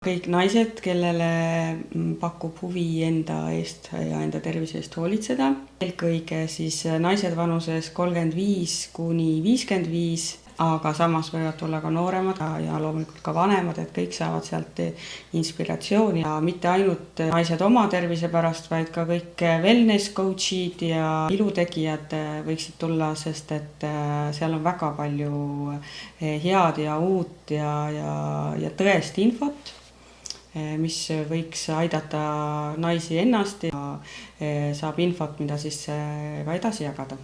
Kõik naised, kellele pakub huvi enda eest ja enda tervise eest hoolitseda. Eelkõige siis naised vanuses 35 kuni 55, aga samas võivad tulla ka nooremad ja loomulikult ka vanemad, et kõik saavad sealt inspiratsiooni. Ja mitte ainult naised oma tervise pärast, vaid ka kõik wellness coach'id ja ilutegijad võiksid tulla, sest et seal on väga palju head ja uut ja tõest infot, mis võiks aidata naisi ennast ja saab infot, mida siis ka edasi jagada.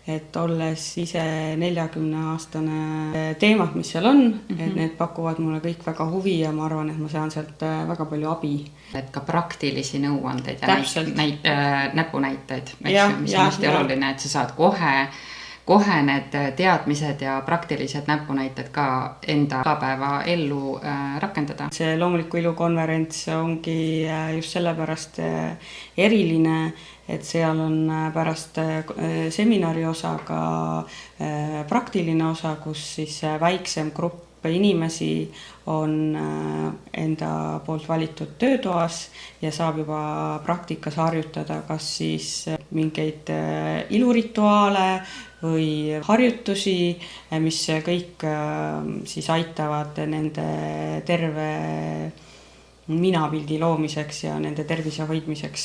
Et olles ise 40-aastane teemad, mis seal on, et need pakuvad mulle kõik väga huvi ja ma arvan, et ma saan sealt väga palju abi. Et ka praktilisi nõuandeid ja näpunäiteid, mis on hästi oluline, et sa saad kohe need teadmised ja praktilised näpunäited ka enda igapäeva ellu rakendada. See loomuliku ilu konverents ongi just sellepärast eriline, et seal on pärast seminari osa ka praktiline osa, kus siis väiksem grupp inimesi on enda poolt valitud töötoas ja saab juba praktikas harjutada kas siis mingeid ilurituaale või harjutusi, mis kõik siis aitavad nende terve minapildi loomiseks ja nende tervise hoidmiseks.